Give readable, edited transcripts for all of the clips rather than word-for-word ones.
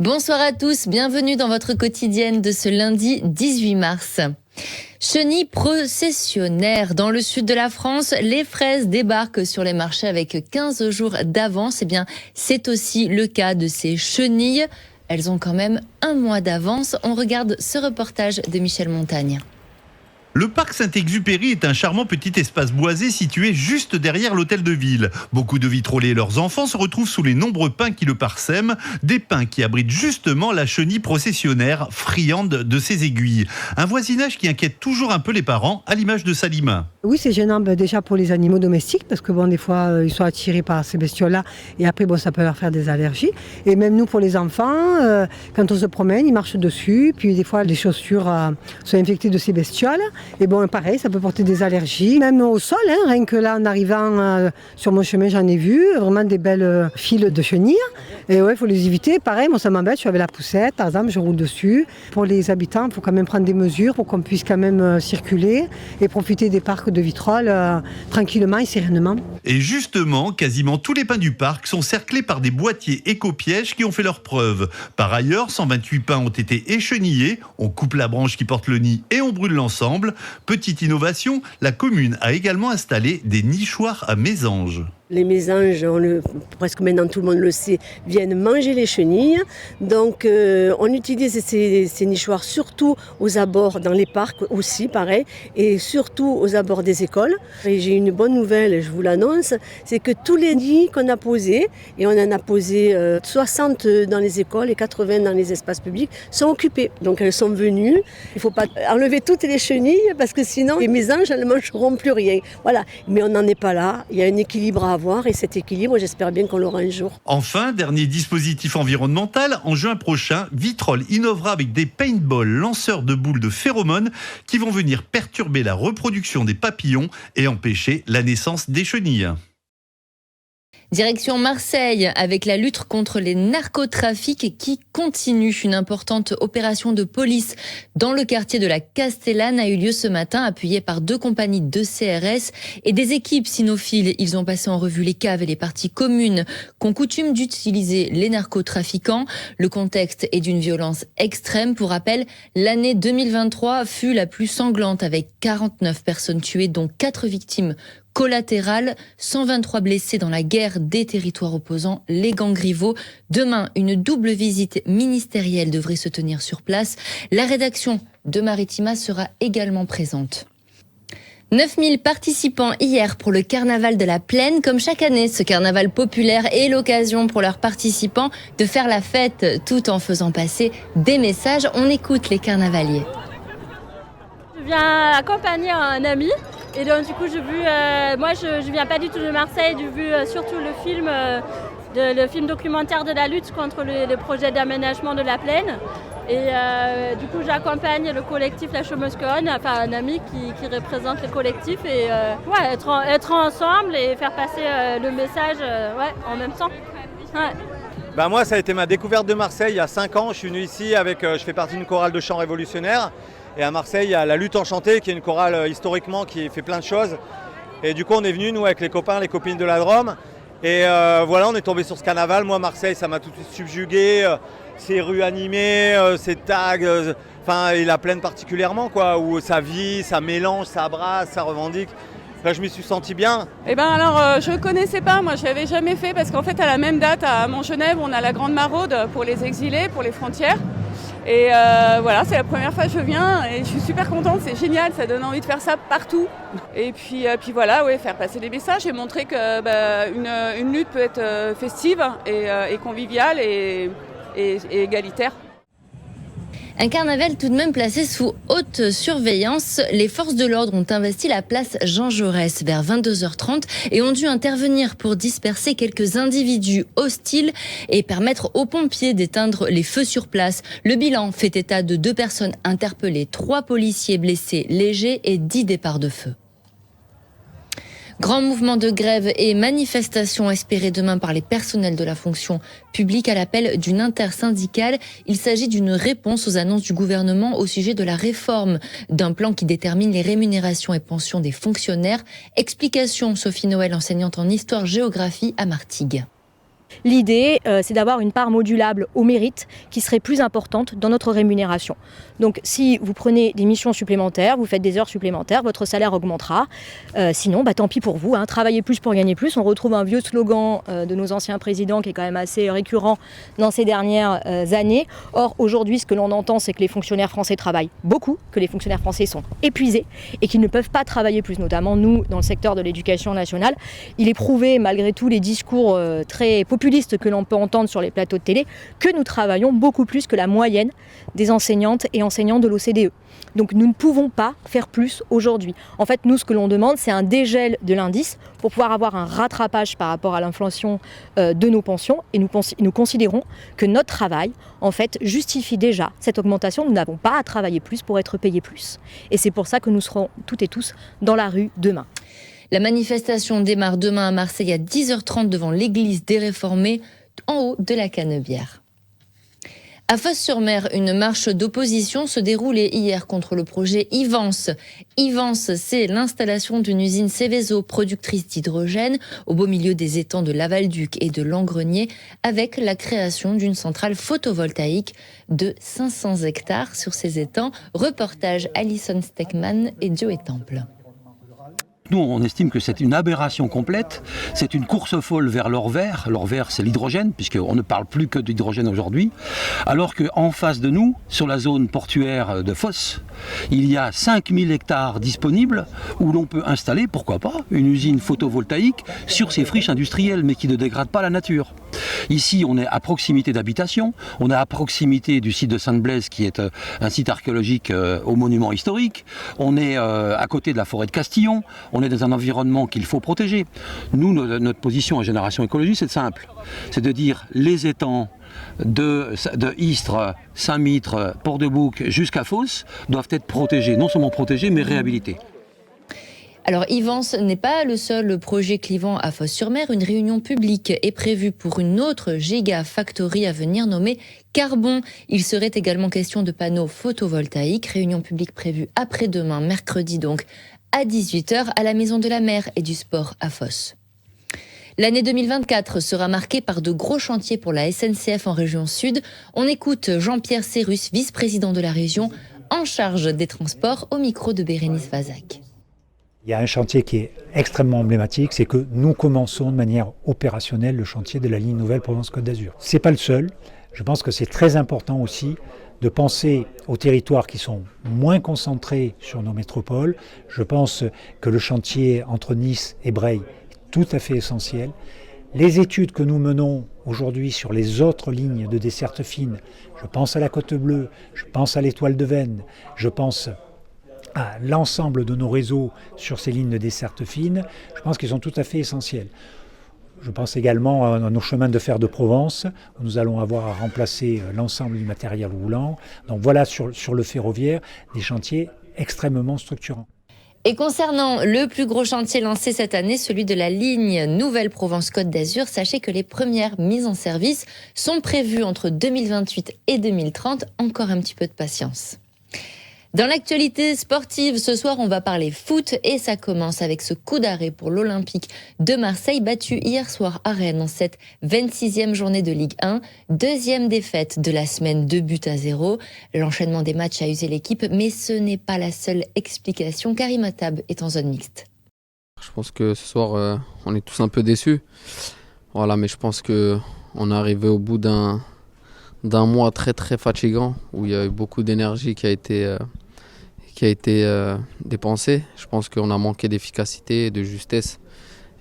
Bonsoir à tous, bienvenue dans votre quotidienne de ce lundi 18 mars. Chenille processionnaire. Dans le sud de la France, les fraises débarquent sur les marchés avec 15 jours d'avance. Eh bien, c'est aussi le cas de ces chenilles. Elles ont quand même un mois d'avance. On regarde ce reportage de Michel Montagne. Le parc Saint-Exupéry est un charmant petit espace boisé situé juste derrière l'hôtel de ville. Beaucoup de vitrolés et leurs enfants se retrouvent sous les nombreux pins qui le parsèment, des pins qui abritent justement la chenille processionnaire, friande de ses aiguilles. Un voisinage qui inquiète toujours un peu les parents, à l'image de Salima. Oui, c'est gênant déjà pour les animaux domestiques parce que des fois ils sont attirés par ces bestioles-là et après ça peut leur faire des allergies. Et même nous pour les enfants, quand on se promène, ils marchent dessus, puis des fois les chaussures sont infectées de ces bestioles. Et pareil, ça peut porter des allergies, même au sol, rien que là en arrivant sur mon chemin, j'en ai vu, vraiment des belles files de chenilles. Et ouais, il faut les éviter. Pareil, moi ça m'embête, je suis avec la poussette, par exemple, je roule dessus. Pour les habitants, il faut quand même prendre des mesures pour qu'on puisse quand même circuler et profiter des parcs de Vitrolles tranquillement et sereinement. Et justement, quasiment tous les pins du parc sont cerclés par des boîtiers éco-pièges qui ont fait leurs preuves. Par ailleurs, 128 pins ont été échenillés, on coupe la branche qui porte le nid et on brûle l'ensemble. Petite innovation, la commune a également installé des nichoirs à mésanges. Les mésanges, presque maintenant tout le monde le sait, viennent manger les chenilles. Donc on utilise ces nichoirs surtout aux abords, dans les parcs aussi, pareil, et surtout aux abords des écoles. Et j'ai une bonne nouvelle, je vous l'annonce, c'est que tous les nids qu'on a posés, et on en a posé 60 dans les écoles et 80 dans les espaces publics, sont occupés. Donc elles sont venues. Il ne faut pas enlever toutes les chenilles parce que sinon les mésanges, elles ne mangeront plus rien. Voilà. Mais on n'en est pas là. Il y a un équilibre à avoir et cet équilibre, j'espère bien qu'on l'aura un jour. Enfin, dernier dispositif environnemental, en juin prochain, Vitrolles innovera avec des paintballs lanceurs de boules de phéromones qui vont venir perturber la reproduction des papillons et empêcher la naissance des chenilles. Direction Marseille, avec la lutte contre les narcotrafics qui continue. Une importante opération de police dans le quartier de la Castellane a eu lieu ce matin, appuyée par 2 compagnies de CRS et des équipes cynophiles. Ils ont passé en revue les caves et les parties communes qu'ont coutume d'utiliser les narcotrafiquants. Le contexte est d'une violence extrême. Pour rappel, l'année 2023 fut la plus sanglante avec 49 personnes tuées, dont 4 victimes collatérales, 123 blessés dans la guerre des territoires opposants, les gangs rivaux. Demain, une double visite ministérielle devrait se tenir sur place. La rédaction de Maritima sera également présente. 9000 participants hier pour le carnaval de la Plaine. Comme chaque année, ce carnaval populaire est l'occasion pour leurs participants de faire la fête tout en faisant passer des messages. On écoute les carnavaliers. Je viens accompagner un ami. Et donc du coup moi je viens pas du tout de Marseille, j'ai vu surtout le film documentaire de la lutte contre le projet d'aménagement de la Plaine. Et du coup j'accompagne le collectif La Chômeuse Conne, enfin un ami qui représente le collectif et être ensemble et faire passer le message en même temps. Ouais. Moi ça a été ma découverte de Marseille il y a 5 ans, je suis venu ici je fais partie d'une chorale de chant révolutionnaire. Et à Marseille, il y a la Lutte Enchantée, qui est une chorale historiquement qui fait plein de choses. Et du coup, on est venus, nous, avec les copains, les copines de la Drôme. Et on est tombé sur ce carnaval. Moi, Marseille, ça m'a tout de suite subjugué. Ces rues animées, ces tags, et la Plaine particulièrement, où ça vit, ça mélange, ça brasse, ça revendique. Je m'y suis senti bien. Je ne connaissais pas, moi je l'avais jamais fait parce qu'en fait à la même date à Montgenèvre, on a la Grande Maraude pour les exilés, pour les frontières. Et c'est la première fois que je viens et je suis super contente, c'est génial, ça donne envie de faire ça partout. Et puis faire passer des messages et montrer que une lutte peut être festive et conviviale et égalitaire. Un carnaval tout de même placé sous haute surveillance. Les forces de l'ordre ont investi la place Jean Jaurès vers 22h30 et ont dû intervenir pour disperser quelques individus hostiles et permettre aux pompiers d'éteindre les feux sur place. Le bilan fait état de 2 personnes interpellées, 3 policiers blessés légers et 10 départs de feu. Grand mouvement de grève et manifestation espérée demain par les personnels de la fonction publique à l'appel d'une intersyndicale. Il s'agit d'une réponse aux annonces du gouvernement au sujet de la réforme d'un plan qui détermine les rémunérations et pensions des fonctionnaires. Explication, Sophie Noël, enseignante en histoire-géographie à Martigues. L'idée, c'est d'avoir une part modulable au mérite qui serait plus importante dans notre rémunération. Donc si vous prenez des missions supplémentaires, vous faites des heures supplémentaires, votre salaire augmentera. Sinon, tant pis pour vous, travaillez plus pour gagner plus. On retrouve un vieux slogan de nos anciens présidents qui est quand même assez récurrent dans ces dernières années. Or, aujourd'hui, ce que l'on entend, c'est que les fonctionnaires français travaillent beaucoup, que les fonctionnaires français sont épuisés et qu'ils ne peuvent pas travailler plus, notamment nous, dans le secteur de l'éducation nationale. Il est prouvé, malgré tous les discours très populistes que l'on peut entendre sur les plateaux de télé, que nous travaillons beaucoup plus que la moyenne des enseignantes et enseignants de l'OCDE. Donc nous ne pouvons pas faire plus aujourd'hui. En fait, nous, ce que l'on demande, c'est un dégel de l'indice pour pouvoir avoir un rattrapage par rapport à l'inflation de nos pensions. Et nous considérons que notre travail, en fait, justifie déjà cette augmentation. Nous n'avons pas à travailler plus pour être payés plus. Et c'est pour ça que nous serons toutes et tous dans la rue demain. La manifestation démarre demain à Marseille à 10h30 devant l'église des Réformés, en haut de la Canebière. À Fos-sur-Mer, une marche d'opposition se déroulait hier contre le projet Ivance. Ivance, c'est l'installation d'une usine Seveso, productrice d'hydrogène, au beau milieu des étangs de Lavalduc et de Langrenier, avec la création d'une centrale photovoltaïque de 500 hectares sur ces étangs. Reportage Alison Steckman et Joe Temple. Nous, on estime que c'est une aberration complète, c'est une course folle vers l'or vert. L'or vert, c'est l'hydrogène, puisqu'on ne parle plus que d'hydrogène aujourd'hui. Alors qu'en face de nous, sur la zone portuaire de Fos, il y a 5000 hectares disponibles où l'on peut installer, pourquoi pas, une usine photovoltaïque sur ces friches industrielles, mais qui ne dégradent pas la nature. Ici, on est à proximité d'habitation, on est à proximité du site de Sainte-Blaise, qui est un site archéologique au monument historique. On est à côté de la forêt de Castillon. On est dans un environnement qu'il faut protéger. Nous, notre position à Génération Écologie, c'est simple. C'est de dire les étangs de Istres, Saint-Mitre, Port-de-Bouc jusqu'à Fos doivent être protégés. Non seulement protégés, mais réhabilités. Alors, Ivance n'est pas le seul projet clivant à Fos-sur-Mer. Une réunion publique est prévue pour une autre gigafactory à venir nommée Carbon. Il serait également question de panneaux photovoltaïques. Réunion publique prévue après-demain, mercredi donc, à 18h, à la Maison de la Mer et du Sport à Fos. L'année 2024 sera marquée par de gros chantiers pour la SNCF en région Sud. On écoute Jean-Pierre Sérus, vice-président de la région, en charge des transports, au micro de Bérénice Vazac. Il y a un chantier qui est extrêmement emblématique, c'est que nous commençons de manière opérationnelle le chantier de la ligne nouvelle Provence-Côte d'Azur. Ce n'est pas le seul. Je pense que c'est très important aussi de penser aux territoires qui sont moins concentrés sur nos métropoles. Je pense que le chantier entre Nice et Breil est tout à fait essentiel. Les études que nous menons aujourd'hui sur les autres lignes de desserte fine, je pense à la Côte Bleue, je pense à l'Étoile de Veynes, je pense à l'ensemble de nos réseaux sur ces lignes de desserte fine, je pense qu'ils sont tout à fait essentiels. Je pense également à nos chemins de fer de Provence, où nous allons avoir à remplacer l'ensemble du matériel roulant. Donc voilà, sur le ferroviaire, des chantiers extrêmement structurants. Et concernant le plus gros chantier lancé cette année, celui de la ligne Nouvelle Provence-Côte d'Azur, sachez que les premières mises en service sont prévues entre 2028 et 2030. Encore un petit peu de patience. Dans l'actualité sportive, ce soir, on va parler foot et ça commence avec ce coup d'arrêt pour l'Olympique de Marseille, battu hier soir à Rennes en cette 26e journée de Ligue 1. Deuxième défaite de la semaine, 2-0. L'enchaînement des matchs a usé l'équipe, mais ce n'est pas la seule explication. Karim Attab est en zone mixte. Je pense que ce soir, on est tous un peu déçus. Voilà, mais je pense qu'on est arrivé au bout d'un mois très très fatigant, où il y a eu beaucoup d'énergie qui a été dépensé. Je pense qu'on a manqué d'efficacité, de justesse.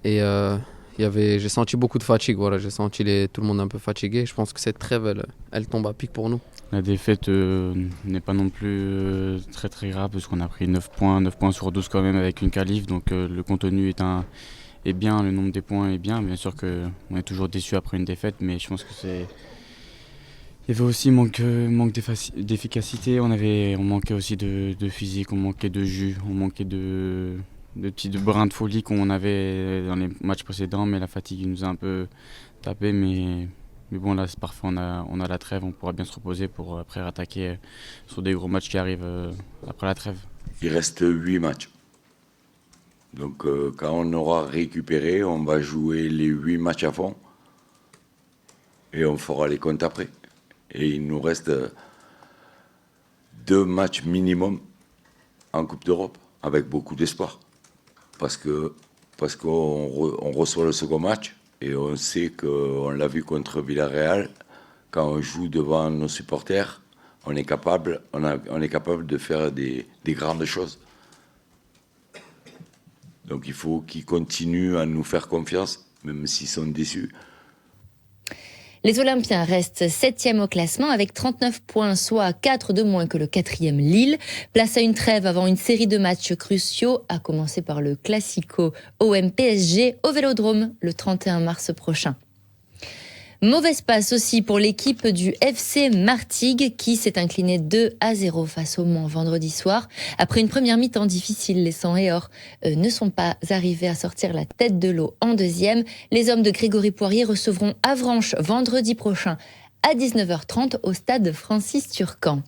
Et j'ai senti beaucoup de fatigue. Voilà, j'ai senti tout le monde un peu fatigué. Je pense que cette trêve, elle tombe à pic pour nous. La défaite n'est pas non plus très très grave parce qu'on a pris 9 points sur 12 quand même avec une qualif. Donc le contenu est bien, le nombre des points est bien. Bien sûr qu'on est toujours déçu après une défaite, mais je pense que c'est... Il y avait aussi manque d'efficacité, on manquait aussi de physique, on manquait de jus, on manquait de petits brins de folie qu'on avait dans les matchs précédents, mais la fatigue nous a un peu tapé. Mais bon, là c'est parfait, on a la trêve, on pourra bien se reposer pour après rattaquer sur des gros matchs qui arrivent après la trêve. Il reste 8 matchs. Donc quand on aura récupéré, on va jouer les 8 matchs à fond. et on fera les comptes après. Et il nous reste 2 matchs minimum en Coupe d'Europe, avec beaucoup d'espoir. Parce qu'on reçoit le second match, et on sait qu'on l'a vu contre Villarreal, quand on joue devant nos supporters, on est capable de faire des grandes choses. Donc il faut qu'ils continuent à nous faire confiance, même s'ils sont déçus. Les Olympiens restent 7e au classement avec 39 points, soit 4 de moins que le 4e Lille. Place à une trêve avant une série de matchs cruciaux, à commencer par le Classico OM-PSG au Vélodrome le 31 mars prochain. Mauvaise passe aussi pour l'équipe du FC Martigues qui s'est inclinée 2-0 face au Mans vendredi soir. Après une première mi-temps difficile, les 100 et or ne sont pas arrivés à sortir la tête de l'eau en deuxième. Les hommes de Grégory Poirier recevront Avranches vendredi prochain à 19h30 au stade Francis Turcan.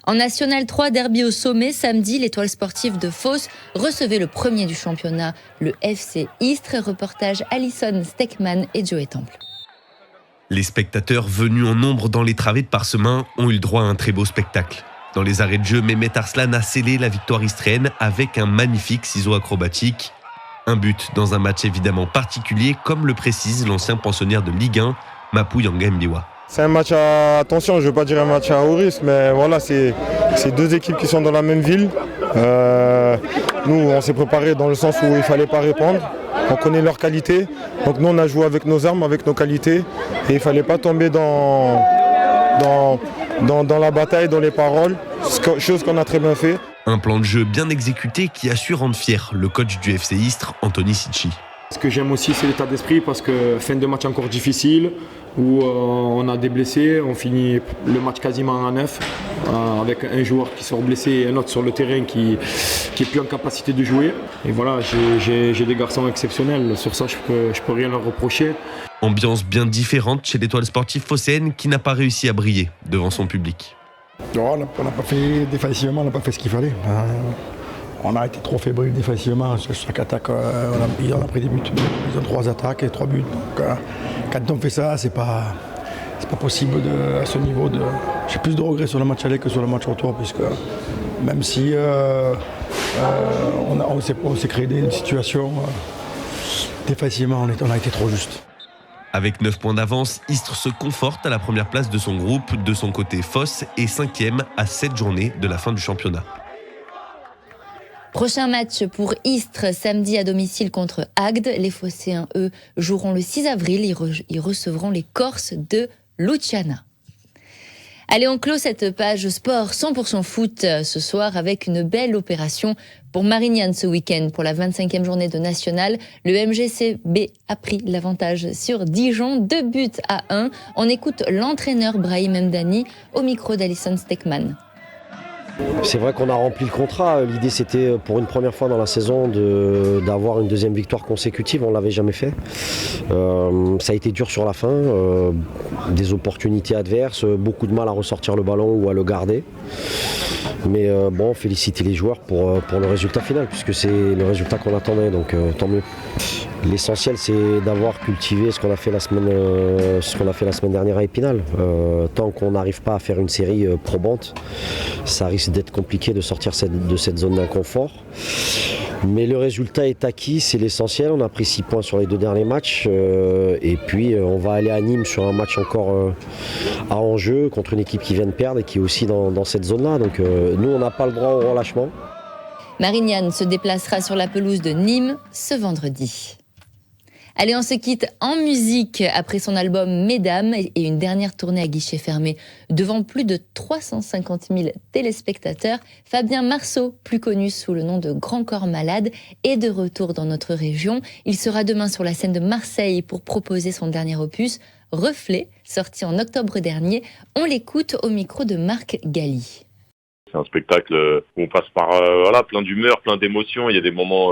En National 3, derby au sommet, samedi, l'Étoile sportive de Fos recevait le premier du championnat, le FC Istres. Reportage Alison Steckman et Joey Temple. Les spectateurs venus en nombre dans les travées de Parsemin ont eu le droit à un très beau spectacle. Dans les arrêts de jeu, Mehmet Arslan a scellé la victoire istréenne avec un magnifique ciseau acrobatique. Un but dans un match évidemment particulier, comme le précise l'ancien pensionnaire de Ligue 1, Mapou Yangembiwa. C'est un match à attention, je ne veux pas dire un match à haut risque, mais voilà, c'est 2 équipes qui sont dans la même ville. Nous, on s'est préparé dans le sens où il ne fallait pas répondre. On connaît leurs qualités, donc nous on a joué avec nos armes, avec nos qualités, et il ne fallait pas tomber dans la bataille, dans les paroles, chose qu'on a très bien fait. Un plan de jeu bien exécuté qui a su rendre fier le coach du FC Istres, Anthony Sicci. Ce que j'aime aussi, c'est l'état d'esprit, parce que fin de match encore difficile, où on a des blessés, on finit le match quasiment à 9, avec un joueur qui sort blessé et un autre sur le terrain qui est plus en capacité de jouer. Et voilà, j'ai des garçons exceptionnels, sur ça je peux rien leur reprocher. Ambiance bien différente chez l'Étoile sportive phocéenne qui n'a pas réussi à briller devant son public. Non, on n'a pas fait défensivement, on n'a pas fait ce qu'il fallait. On a été trop fébrile défensivement. Sur chaque attaque, on a pris des buts. Ils ont 3 attaques et 3 buts. Donc, quand on fait ça, c'est pas possible à ce niveau. J'ai plus de regrets sur le match aller que sur le match retour, puisque même si on s'est créé des situations, défensivement, on a été trop juste. Avec 9 points d'avance, Istres se conforte à la première place de son groupe. De son côté, Fos est 5e à 7 journées de la fin du championnat. Prochain match pour Istres, samedi à domicile contre Agde. Les Phocéens, eux, joueront le 6 avril. Ils recevront les Corses de Luciana. Allez, on clôt cette page sport 100% foot ce soir avec une belle opération pour Marignane ce week-end. Pour la 25e journée de National, le MGCB a pris l'avantage sur Dijon, 2-1. On écoute l'entraîneur Brahim Mdani au micro d'Alison Steckman. C'est vrai qu'on a rempli le contrat. L'idée, c'était pour une première fois dans la saison d'avoir une deuxième victoire consécutive. On ne l'avait jamais fait. Ça a été dur sur la fin. Des opportunités adverses, beaucoup de mal à ressortir le ballon ou à le garder. Mais bon, féliciter les joueurs pour le résultat final, puisque c'est le résultat qu'on attendait, donc tant mieux. L'essentiel, c'est d'avoir cultivé ce qu'on a fait la semaine dernière à Épinal. Tant qu'on n'arrive pas à faire une série probante, ça risque d'être compliqué de sortir de cette zone d'inconfort. Mais le résultat est acquis, c'est l'essentiel. On a pris 6 points sur les 2 derniers matchs. Et puis, on va aller à Nîmes sur un match encore à enjeu contre une équipe qui vient de perdre et qui est aussi dans cette zone-là. Donc, nous, on n'a pas le droit au relâchement. Marignane se déplacera sur la pelouse de Nîmes ce vendredi. Allez, on se quitte en musique après son album Mesdames et une dernière tournée à guichet fermé devant plus de 350 000 téléspectateurs. Fabien Marceau, plus connu sous le nom de Grand Corps Malade, est de retour dans notre région. Il sera demain sur la scène de Marseille pour proposer son dernier opus, Reflet, sorti en octobre dernier. On l'écoute au micro de Marc Galli. C'est un spectacle où on passe par plein d'humeur, plein d'émotions. Il y a des moments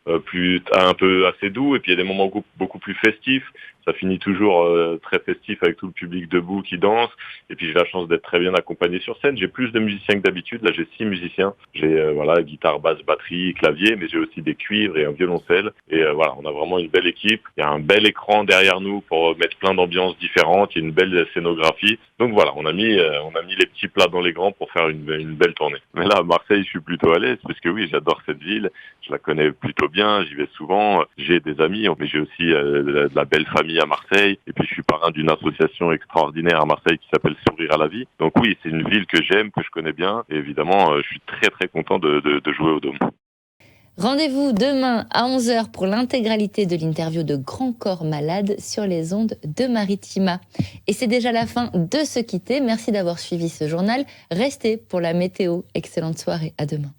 un peu assez doux, et puis il y a des moments beaucoup plus festifs. Ça finit toujours très festif avec tout le public debout qui danse. Et puis j'ai la chance d'être très bien accompagné sur scène. J'ai plus de musiciens que d'habitude. Là, j'ai 6 musiciens. J'ai guitare, basse, batterie, clavier, mais j'ai aussi des cuivres et un violoncelle. Et on a vraiment une belle équipe. Il y a un bel écran derrière nous pour mettre plein d'ambiances différentes. Il y a une belle scénographie. Donc voilà, on a mis les petits plats dans les grands pour faire une belle tournée. Mais là, à Marseille, je suis plutôt à l'aise parce que oui, j'adore cette ville. Je la connais plutôt bien. J'y vais souvent. J'ai des amis, mais j'ai aussi de la belle famille à Marseille, et puis je suis parrain d'une association extraordinaire à Marseille qui s'appelle Sourire à la vie. Donc oui, c'est une ville que j'aime, que je connais bien, et évidemment, je suis très très content de jouer au Dôme. Rendez-vous demain à 11h pour l'intégralité de l'interview de Grand Corps Malade sur les ondes de Maritima. Et c'est déjà la fin de Se quitter. Merci d'avoir suivi ce journal. Restez pour la météo. Excellente soirée. À demain.